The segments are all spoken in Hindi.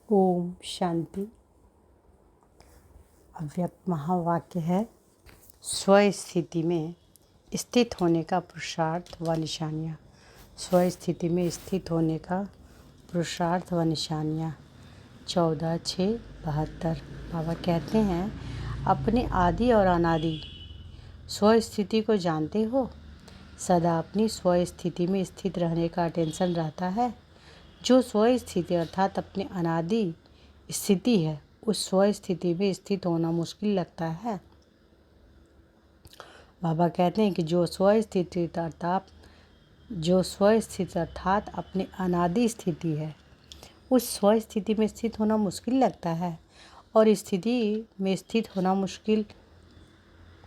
ओम शांति। अव्यक्त महावाक्य है, स्वस्थिति में स्थित होने का पुरुषार्थ व निशानियाँ। स्वस्थिति में स्थित होने का पुरुषार्थ व निशानियाँ। 14/6/72। बाबा कहते हैं, अपने आदि और अनादि स्वस्थिति को जानते हो। सदा अपनी स्वस्थिति में स्थित रहने का टेंशन रहता है। जो स्वस्थिति अर्थात अपने अनादि स्थिति है, उस स्वस्थिति में स्थित होना मुश्किल लगता है। बाबा कहते हैं कि जो स्वस्थिति अर्थात अपने अनादि स्थिति है, उस स्वस्थिति में स्थित होना मुश्किल लगता है। और स्थिति में स्थित होना मुश्किल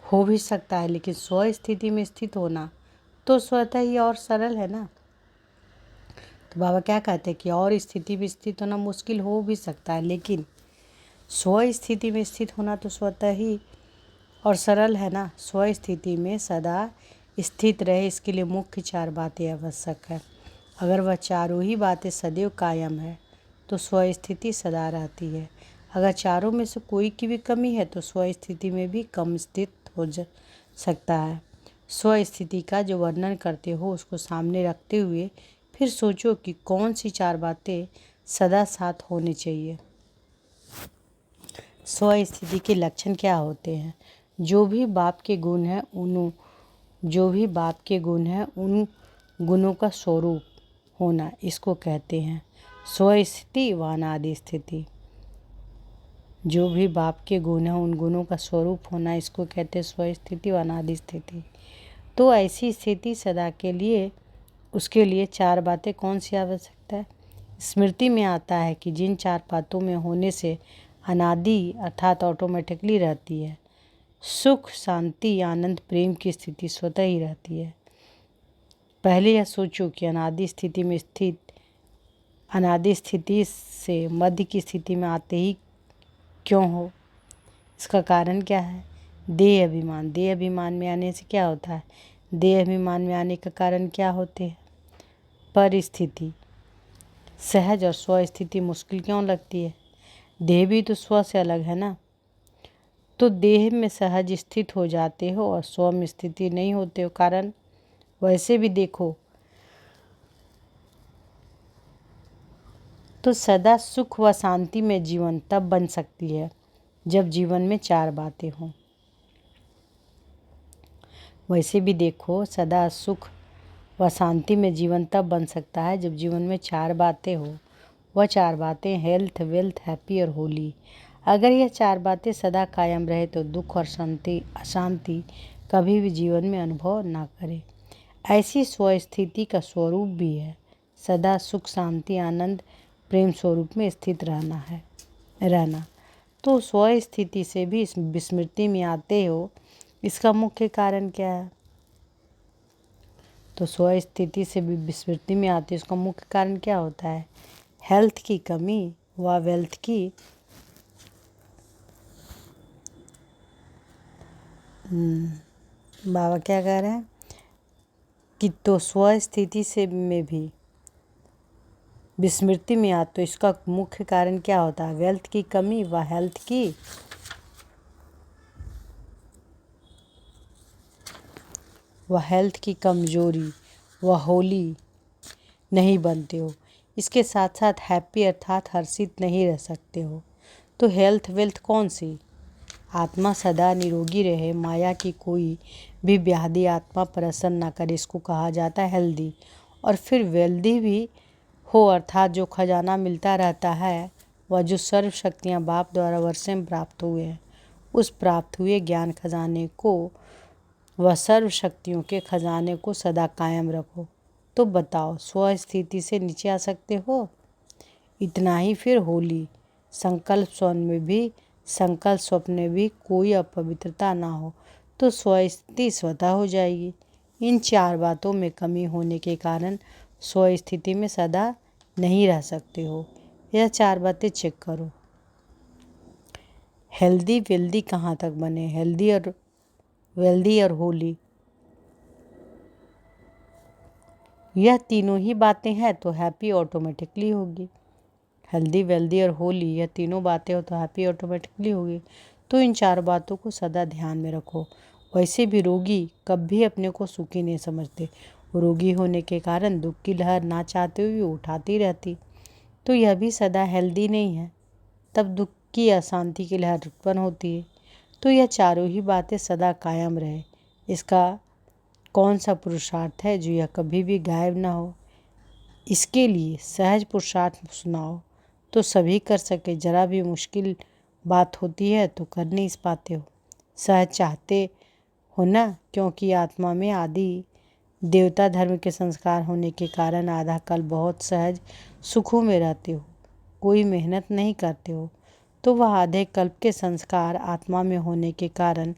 हो भी सकता है, लेकिन स्वस्थिति में स्थित होना तो स्वतः ही और सरल है ना। तो बाबा क्या कहते हैं कि और स्थिति में स्थित होना मुश्किल हो भी सकता है, लेकिन स्वस्थिति में स्थित होना तो स्वतः ही और सरल है ना। स्वस्थिति में सदा स्थित रहे, इसके लिए मुख्य 4 बातें आवश्यक है। अगर वह चारों ही बातें सदैव कायम है तो स्वस्थिति सदा रहती है। अगर चारों में से कोई की भी कमी है तो स्वस्थिति में भी कम स्थित हो सकता है। स्वस्थिति का जो वर्णन करते हो उसको सामने रखते हुए फिर सोचो कि कौन सी 4 बातें सदा साथ होनी चाहिए। स्वस्थिति के लक्षण क्या होते हैं? जो भी बाप के गुण हैं उन गुणों का स्वरूप होना, इसको कहते हैं स्वस्थिति व अनादि स्थिति। जो भी बाप के गुण हैं उन गुणों का स्वरूप होना, इसको कहते हैं स्वस्थिति व अनादि स्थिति। तो ऐसी स्थिति सदा के लिए, उसके लिए 4 बातें कौन सी आवश्यकता है? स्मृति में आता है कि जिन 4 बातों में होने से अनादि अर्थात ऑटोमेटिकली रहती है। सुख, शांति, आनंद, प्रेम की स्थिति स्वतः ही रहती है। पहले यह सोचो कि अनादि स्थिति से मध्य की स्थिति में आते ही क्यों हो? इसका कारण क्या है? देह अभिमान। देह अभिमान में आने से क्या होता है? देह अभिमान में आने का कारण क्या होते हैं? परिस्थिति। सहज और स्वस्थिति मुश्किल क्यों लगती है? देह भी तो स्व से अलग है ना। तो देह में सहज स्थित हो जाते हो और स्व में स्थिति नहीं होते हो। कारण वैसे भी देखो तो सदा सुख व शांति में जीवन तब बन सकती है जब जीवन में 4 बातें हों। वैसे भी देखो, सदा सुख व शांति में जीवन तब बन सकता है जब जीवन में 4 बातें हो। वह 4 बातें हेल्थ, वेल्थ, हैप्पी और होली। अगर यह 4 बातें सदा कायम रहे तो दुख और अशांति कभी भी जीवन में अनुभव ना करे। ऐसी स्वस्थिति का स्वरूप भी है सदा सुख, शांति, आनंद, प्रेम स्वरूप में स्थित रहना। तो स्वस्थिति से भी विस्मृति में आते हो, इसका मुख्य कारण क्या है? तो स्वस्थिति से भी विस्मृति में आते, इसका मुख्य कारण क्या होता है? हेल्थ की कमी व वेल्थ की बाबा क्या कह रहे हैं कि तो स्वस्थिति से में भी विस्मृति में आ, तो इसका मुख्य कारण क्या होता है? वेल्थ की कमी व हेल्थ की कमजोरी व होली नहीं बनते हो। इसके साथ साथ हैप्पी अर्थात हर्षित नहीं रह सकते हो। तो हेल्थ वेल्थ कौन सी? आत्मा सदा निरोगी रहे, माया की कोई भी व्याधि आत्मा पर असर न करे, इसको कहा जाता है हेल्दी। और फिर वेल्दी भी हो अर्थात जो खजाना मिलता रहता है, वह जो सर्व शक्तियाँ बाप द्वारा वर्षों में प्राप्त हुए हैं, उस प्राप्त हुए ज्ञान खजाने को व सर्व शक्तियों के खजाने को सदा कायम रखो। तो बताओ, स्वस्थिति से नीचे आ सकते हो? इतना ही। फिर होली। संकल्प स्वप्न में भी कोई अपवित्रता ना हो तो स्वस्थिति स्वतः हो जाएगी। इन 4 बातों में कमी होने के कारण स्वस्थिति में सदा नहीं रह सकते हो। यह 4 बातें चेक करो। हेल्दी वेल्दी कहाँ तक बने? वेल्दी और होली, यह तीनों ही बातें हैं तो हैप्पी ऑटोमेटिकली होगी। हेल्दी वेल्दी और होली, यह तीनों बातें हो तो हैप्पी ऑटोमेटिकली होगी। तो इन 4 बातों को सदा ध्यान में रखो। वैसे भी रोगी कभी अपने को सुखी नहीं समझते। रोगी होने के कारण दुख की लहर ना चाहते हुए उठाती रहती, तो यह भी सदा हेल्दी नहीं है। तब दुख की अशांति की लहर उत्पन्न होती है। तो यह चारों ही बातें सदा कायम रहे। इसका कौन सा पुरुषार्थ है जो यह कभी भी गायब ना हो? इसके लिए सहज पुरुषार्थ सुनाओ तो सभी कर सके। जरा भी मुश्किल बात होती है तो कर नहीं पाते हो। सहज चाहते हो ना, क्योंकि आत्मा में आदि देवता धर्म के संस्कार होने के कारण आधा कल बहुत सहज सुखों में रहते हो, कोई मेहनत नहीं करते हो। तो वह आधे कल्प के संस्कार आत्मा में होने के कारण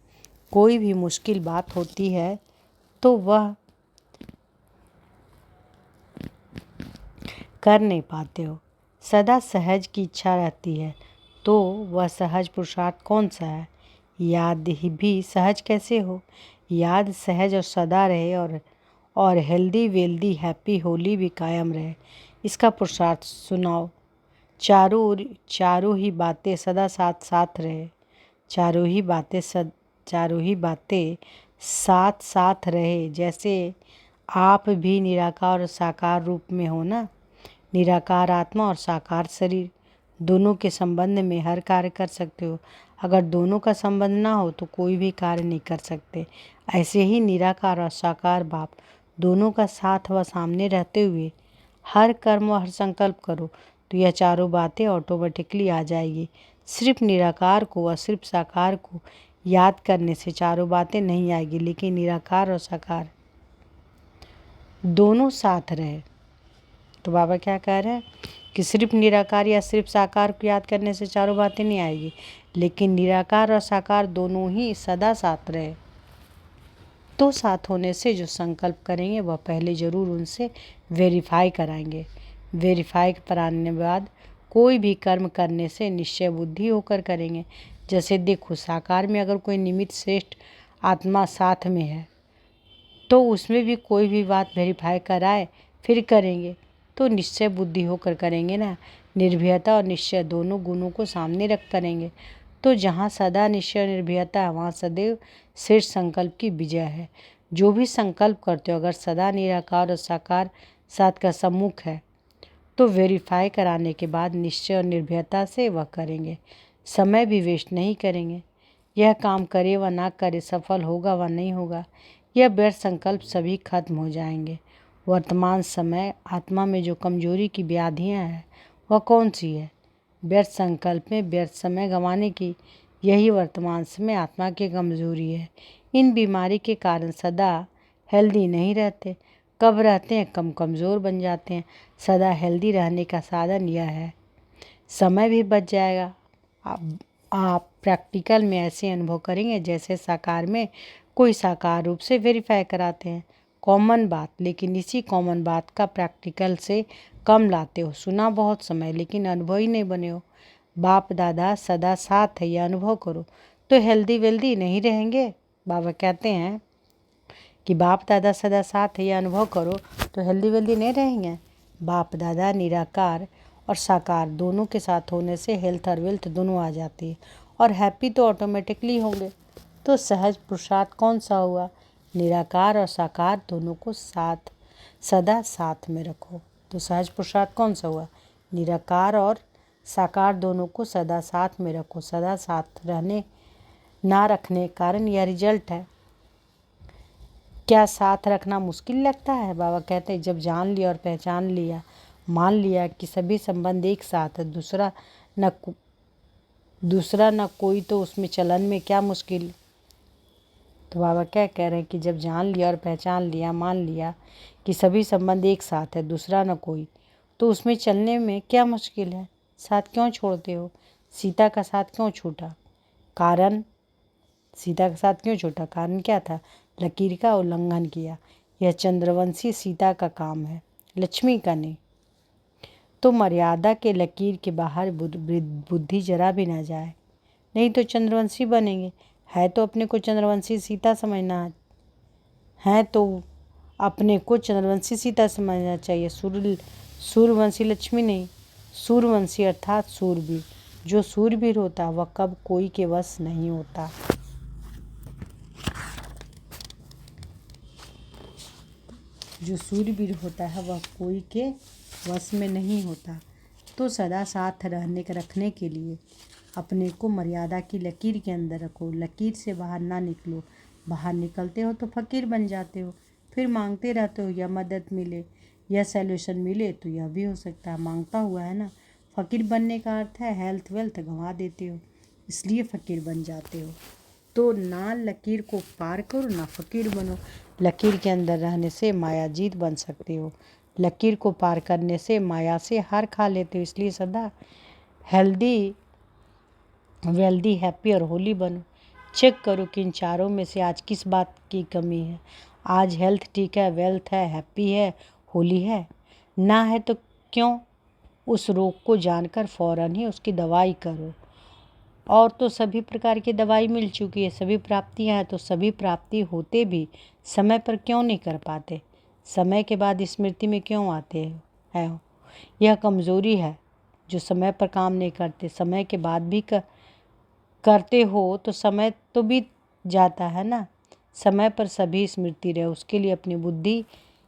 कोई भी मुश्किल बात होती है तो वह कर नहीं पाते हो। सदा सहज की इच्छा रहती है, तो वह सहज पुरुषार्थ कौन सा है? याद ही भी सहज कैसे हो? याद सहज और सदा रहे और हेल्दी हैप्पी होली भी कायम रहे। इसका पुरुषार्थ सुनाओ। चारों ही बातें सदा साथ साथ रहे। चारों ही बातें साथ साथ रहे। जैसे आप भी निराकार और साकार रूप में हो ना। निराकार आत्मा और साकार शरीर दोनों के संबंध में हर कार्य कर सकते हो। अगर दोनों का संबंध ना हो तो कोई भी कार्य नहीं कर सकते। ऐसे ही निराकार और साकार बाप दोनों का साथ व सामने रहते हुए हर कर्म व हर संकल्प करो तो यह चारों बातें ऑटोमेटिकली आ जाएगी। सिर्फ निराकार को व सिर्फ साकार को याद करने से चारों बातें नहीं आएगी, लेकिन निराकार और साकार दोनों साथ रहे। तो बाबा क्या कह रहे हैं कि सिर्फ निराकार या सिर्फ साकार को याद करने से चारों बातें नहीं आएगी, लेकिन निराकार और साकार दोनों ही सदा साथ रहे। तो साथ होने से जो संकल्प करेंगे वह पहले ज़रूर उनसे वेरीफाई कराएंगे। वेरीफाई कराने के बाद कोई भी कर्म करने से निश्चय बुद्धि होकर करेंगे। जैसे देखो, साकार में अगर कोई निमित्त श्रेष्ठ आत्मा साथ में है तो उसमें भी कोई भी बात वेरीफाई कराए फिर करेंगे तो निश्चय बुद्धि होकर करेंगे ना। निर्भयता और निश्चय दोनों गुणों को सामने रख करेंगे। तो जहाँ सदा निश्चय और निर्भयता है वहाँ सदैव श्रेष्ठ संकल्प की विजय है। जो भी संकल्प करते हो अगर सदा निराकार और साकार साथ का सम्मुख है तो वेरीफाई कराने के बाद निश्चय और निर्भयता से वह करेंगे। समय भी वेस्ट नहीं करेंगे। यह काम करे व ना करे, सफल होगा व नहीं होगा, यह व्यर्थ संकल्प सभी खत्म हो जाएंगे। वर्तमान समय आत्मा में जो कमजोरी की व्याधियाँ हैं वह कौन सी है? व्यर्थ संकल्प में व्यर्थ समय गंवाने की, यही वर्तमान समय आत्मा की कमजोरी है। इन बीमारी के कारण सदा हेल्दी नहीं रहते। कब रहते हैं? कम कमज़ोर बन जाते हैं। सदा हेल्दी रहने का साधन यह है। समय भी बच जाएगा। आप प्रैक्टिकल में ऐसे अनुभव करेंगे जैसे साकार में कोई साकार रूप से वेरीफाई कराते हैं। कॉमन बात, लेकिन इसी कॉमन बात का प्रैक्टिकल से कम लाते हो। सुना बहुत समय लेकिन अनुभव ही नहीं बने हो। बाप दादा सदा साथ है, यह अनुभव करो तो हेल्दी वेल्दी नहीं रहेंगे। बाबा कहते हैं कि बाप दादा सदा साथ है, यह अनुभव करो तो हेल्दी वेल्दी नहीं रहेंगे। बाप दादा निराकार और साकार दोनों के साथ होने से हेल्थ और वेल्थ दोनों आ जाती है और हैप्पी तो ऑटोमेटिकली होंगे। तो सहज पुरुषार्थ कौन सा हुआ? निराकार और साकार दोनों को साथ सदा साथ में रखो। तो सहज पुरुषार्थ कौन सा हुआ? निराकार और साकार दोनों को सदा साथ में रखो। सदा साथ रहने ना रखने के कारण यह रिजल्ट है। क्या साथ रखना मुश्किल लगता है? बाबा कहते हैं जब जान लिया और पहचान लिया, मान लिया कि सभी संबंध एक साथ है, दूसरा न कोई, तो उसमें चलन में क्या मुश्किल। तो बाबा क्या कह रहे हैं कि जब जान लिया और पहचान लिया, मान लिया कि सभी संबंध एक साथ है, दूसरा न कोई, तो उसमें चलने में क्या मुश्किल है। साथ क्यों छोड़ते हो? सीता का साथ क्यों छूटा? कारण क्या था? लकीर का उल्लंघन किया। यह चंद्रवंशी सीता का काम है, लक्ष्मी का नहीं। तो मर्यादा के लकीर के बाहर बुद्धि जरा भी ना जाए, नहीं तो चंद्रवंशी बनेंगे। है तो अपने को चंद्रवंशी सीता समझना है, तो अपने को चंद्रवंशी सीता समझना चाहिए, सूर्यवंशी लक्ष्मी नहीं। सूर्यवंशी अर्थात सूरवीर। जो सूरवीर होता है वह कब कोई के वश नहीं होता। जो सूरवीर होता है वह कोई के वश में नहीं होता। तो सदा साथ रखने के लिए अपने को मर्यादा की लकीर के अंदर रखो। लकीर से बाहर ना निकलो। बाहर निकलते हो तो फकीर बन जाते हो। फिर मांगते रहते हो या मदद मिले या सॉल्यूशन मिले, तो यह भी हो सकता है। मांगता हुआ है ना। फ़कीर बनने का अर्थ है हेल्थ वेल्थ गंवा देते हो, इसलिए फ़कीर बन जाते हो। तो ना लकीर को पार करो ना फ़कीर बनो। लकीर के अंदर रहने से माया जीत बन सकते हो। लकीर को पार करने से माया से हार खा लेते हो। इसलिए सदा हेल्दी, वेल्दी, हैप्पी और होली बनो। चेक करो कि इन चारों में से आज किस बात की कमी है। आज हेल्थ ठीक है, वेल्थ है, हैप्पी है, होली है। ना है तो क्यों? उस रोग को जानकर फ़ौरन ही उसकी दवाई करो। और तो सभी प्रकार की दवाई मिल चुकी है, सभी प्राप्तियां हैं, तो सभी प्राप्ति होते भी समय पर क्यों नहीं कर पाते? समय के बाद स्मृति में क्यों आते हैं? यह कमज़ोरी है जो समय पर काम नहीं करते। समय के बाद भी करते हो तो समय तो बीत जाता है ना। समय पर सभी स्मृति रहे, उसके लिए अपनी बुद्धि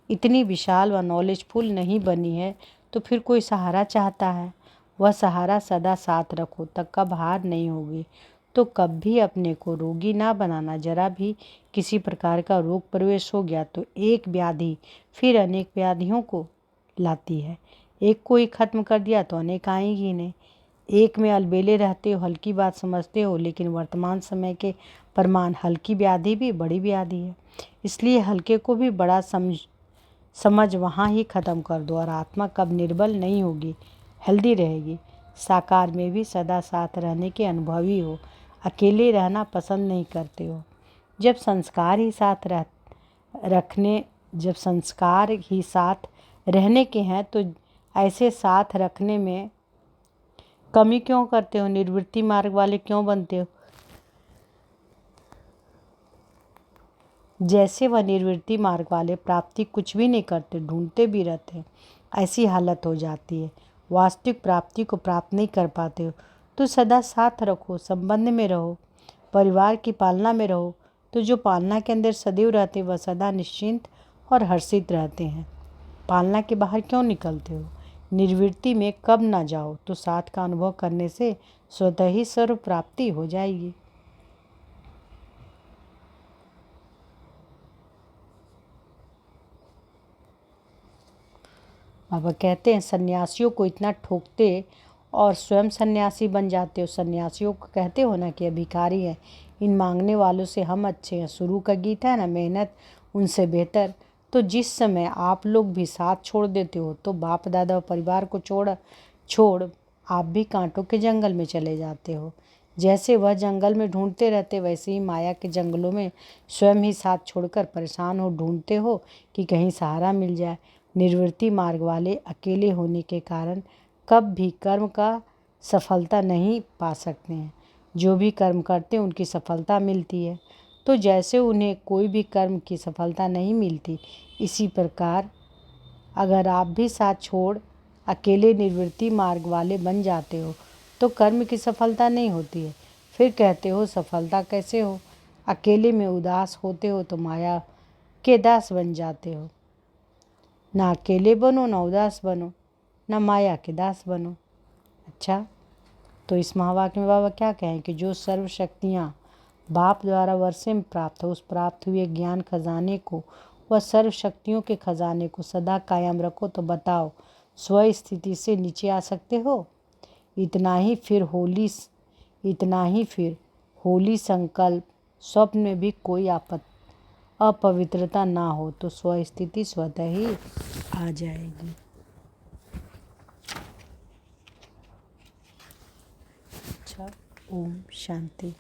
इतनी विशाल व नॉलेजफुल नहीं बनी है, तो फिर कोई सहारा चाहता है। वह सहारा सदा साथ रखो, तब कब हार नहीं होगी। तो कभी अपने को रोगी ना बनाना। जरा भी किसी प्रकार का रोग प्रवेश हो गया तो एक व्याधि फिर अनेक व्याधियों को लाती है। एक को ही खत्म कर दिया तो अनेक आएंगी नहीं। एक में अलबेले रहते हो, हल्की बात समझते हो, लेकिन वर्तमान समय के प्रमाण हल्की व्याधि भी बड़ी व्याधि है। इसलिए हल्के को भी बड़ा समझ वहाँ ही ख़त्म कर दो और आत्मा कब निर्बल नहीं होगी, हेल्दी रहेगी। साकार में भी सदा साथ रहने के अनुभवी हो। अकेले रहना पसंद नहीं करते हो। जब संस्कार ही साथ रहने के हैं तो ऐसे साथ रखने में कमी क्यों करते हो? निर्वृत्ति मार्ग वाले क्यों बनते हो? जैसे वह निर्वृत्ति मार्ग वाले प्राप्ति कुछ भी नहीं करते, ढूंढते भी रहते हैं, ऐसी हालत हो जाती है। वास्तविक प्राप्ति को प्राप्त नहीं कर पाते हो तो सदा साथ रखो, संबंध में रहो, परिवार की पालना में रहो। तो जो पालना के अंदर सदैव रहते वह सदा निश्चिंत और हर्षित रहते हैं। पालना के बाहर क्यों निकलते हो? निर्वृत्ति में कब ना जाओ तो साथ का अनुभव करने से स्वतः ही सर्व प्राप्ति हो जाएगी। बाबा कहते हैं सन्यासियों को इतना ठोकते और स्वयं सन्यासी बन जाते हो। सन्यासियों को कहते हो ना कि भिखारी है, इन मांगने वालों से हम अच्छे हैं। शुरू का गीत है ना, मेहनत उनसे बेहतर। तो जिस समय आप लोग भी साथ छोड़ देते हो तो बाप दादा और परिवार को छोड़ आप भी कांटों के जंगल में चले जाते हो। जैसे वह जंगल में ढूंढते रहते वैसे ही माया के जंगलों में स्वयं ही साथ छोड़कर परेशान हो ढूंढते हो कि कहीं सहारा मिल जाए। निर्वृत्ति मार्ग वाले अकेले होने के कारण कब भी कर्म का सफलता नहीं पा सकते हैं। जो भी कर्म करते हैं उनकी सफलता मिलती है। तो जैसे उन्हें कोई भी कर्म की सफलता नहीं मिलती, इसी प्रकार अगर आप भी साथ छोड़ अकेले निर्वृत्ति मार्ग वाले बन जाते हो तो कर्म की सफलता नहीं होती है। फिर कहते हो सफलता कैसे हो? अकेले में उदास होते हो तो माया के दास बन जाते हो। ना अकेले बनो, ना उदास बनो, ना माया के दास बनो। अच्छा, तो इस महावाक्य में बाबा क्या कहें कि जो सर्व शक्तियाँ बाप द्वारा वर्षे में प्राप्त हो, उस प्राप्त हुए ज्ञान खजाने को, वह सर्व शक्तियों के खजाने को सदा कायम रखो। तो बताओ, स्व स्थिति से नीचे आ सकते हो? इतना ही फिर होली संकल्प स्वप्न में भी कोई अपवित्रता ना हो तो स्वस्थिति स्वतः ही आ जाएगी। अच्छा, ओम शांति।